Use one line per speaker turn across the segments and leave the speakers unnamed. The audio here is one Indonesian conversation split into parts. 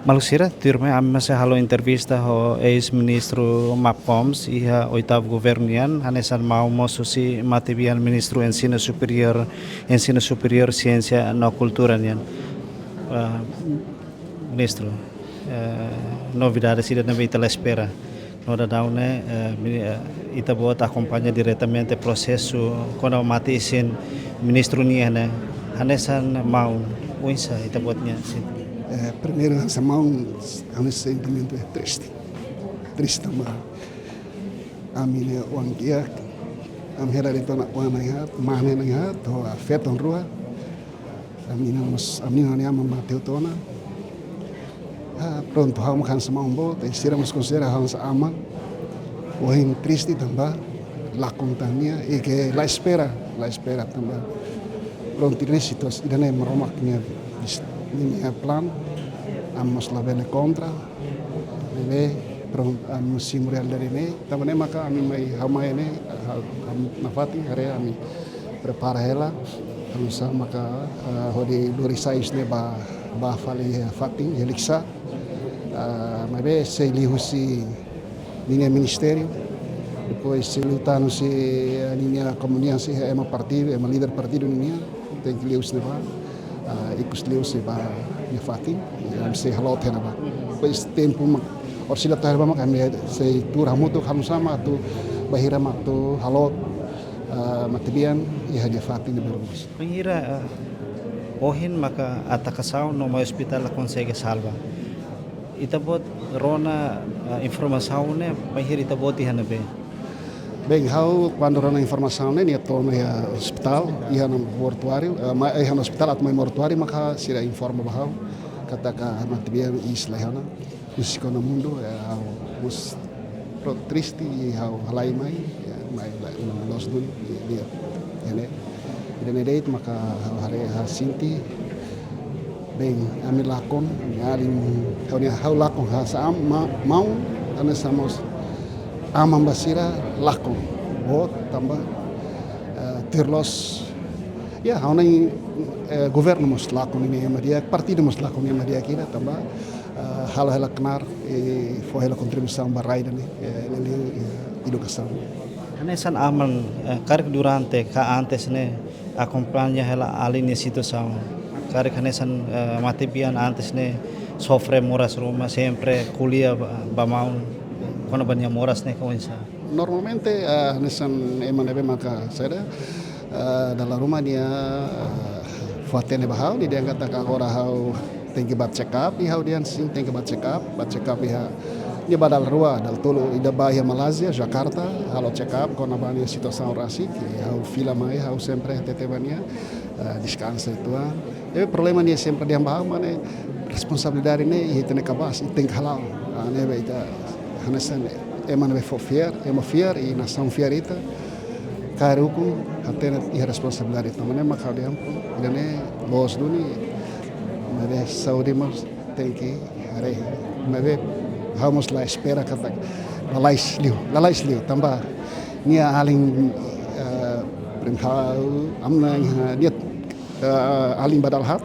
Malusira, turma amase halo entrevista ho ex-ministro MAPCOMS e a oitavo governian, hanesan mau mosusi matibian ministro ensino superior ciência na cultura nian. Uh, Ministro, novidades ida na itala espera. Nora daune ita bota acompanha diretamente processo quando mati isin ministro nian, hanesan mau uinsa ita botnya sim.
Primeiro, essa mão é um sentimento triste. Triste também. A minha wangia, a minha realidade na wana ya, mana na ya, to afeta rua. A minha nem ama bateu tona. Pronto, vamos kan sama umbo, estiramos considera vamos ama. Ohin triste também. La contania e que la espera também. Pronto, nesse situação, ida nem meromak minha plan, amos la bele contra, bele pronto, amos simurial dari ne, tamane maka ami mai hamai ne, na fati hari ami prepara ela, amos maka hodi dorisais ne ba fali fati heliksa, mabe se lihusi linha ministério, depois se lutando se linha comunidade se é uma partido, é uma líder partido linha, tem que lius ne ba. Ikus liu se ba ya fatin ya se halot hena ba pois tempo or sila tahir ba kami se tur hamutu kanu sama tu bahira maktu halot matibian ya haja fatin de berus
Mengira ohin maka atakasau no mai hospital consegue salva. Ita bot rona informasaune mengira ita bot ihana be.
Bem, quando era na informação né, ia toma ia hospital, ia no mortuário, ia no hospital atau mortuário, maka sira informa bahau, kata ka matibian islah hana, musiko no mundo, mus triste e halai mai los dun dia, ele, ele deit maka hari hasinti, bem, ami lakon, aling hau lakon hasa mau, ane samos amam basira lakon bot tambah tirlos ya haunai governo mos lakon ini dia partido mos lakon ini dia kira tambah hal kenar foi hela contribuição barraida ne educação
Hanesan aman karik durante ka antes ne acompanha hela alinha situação. Karik hanesan matibian antes ne sofre moras rumah sempre kuliah bamau quando banyak moras ne kawansa.
Normalmente nesan emanebe maka saya dalam rumah dia fatene bahau dia kata ka ora hau tengki bat check up hau dia sing tengki bat check up iha dia badal rua dal tolo ida bahia Malaysia Jakarta halo check up kona bani situação rasik hau fila mai hau sempre tetebania descansa itu problema dia sempre dia bahau mane responsabilidade ne itene kabas iteng halal ne beita hanesan eman be fiar e nação fiarita karuku hatena e responsabilidade também maka dia idane los duni mebe saudi mas tem que are mebe vamos lá espera kata lalais liu tambah nia aling primhau amna dia aling badal hat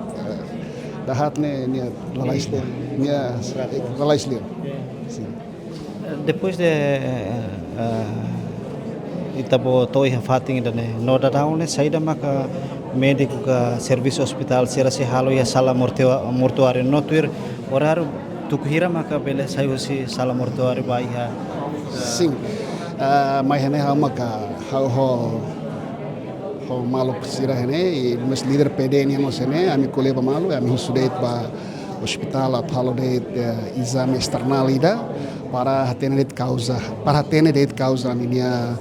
dahat ne nia lalais liu nia lalais liu.
Depois de itabo toi fating dane no dadaune saida maka médico ka serviço hospital sera se halo ya sala mortuário no tuir horário tukuhira maka bele sayo si sala mortuário baiha.
Sim, mas hene hau maka hau malu sira hene mas líder PD ni mos hene ami koleba malu ami husudeit ba hospital at halo de exame external ida para hatene det causa minha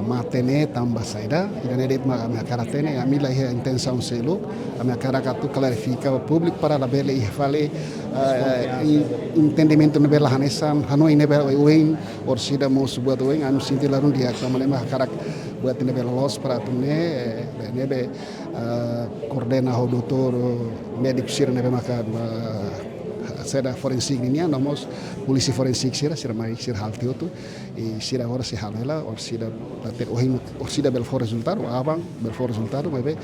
matene tambah saida ida det ma minha karatene ami la intenção selo a minha cara tu clarifica o público para la bele e fale entendimento na bela hanesan hanoi ne bela wing or sida mo subuat wing ami sinti larun dia kamane ma karak buat ne bela los para tune nebe coordena o doutor médico sira nebe maka seda forensik ini nomos polisi forensik sira mai sira hal tiotu e sira ora se halela or sira bater or sira bel for resultado abang bel for resultado mebe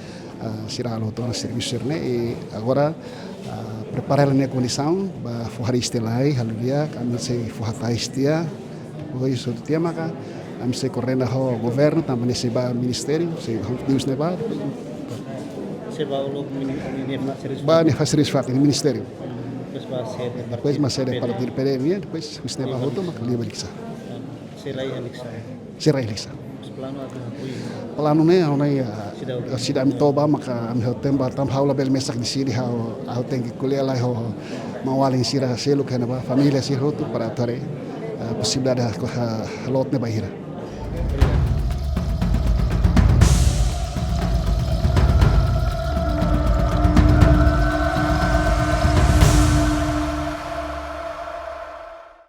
sira halo to serviço ne e agora preparar a condição para forrar estelai, haleluia, kami se forrar estia, pois o tema ka, kami se correndo ao governo, também se ba ministério, se news ne ba, ba ne fazer isso no ministério. Depois mas sede partir PDM, depois os ne ba hoto mak liba diksa. Serai lisa. Plano ne onai sida mi toba maka mi hotem ba tam haula bel mesak di sini hau tengi kuliah lai ho mawaling sira selu kana ba família si hotu para tare possibilidade lot ne bahira.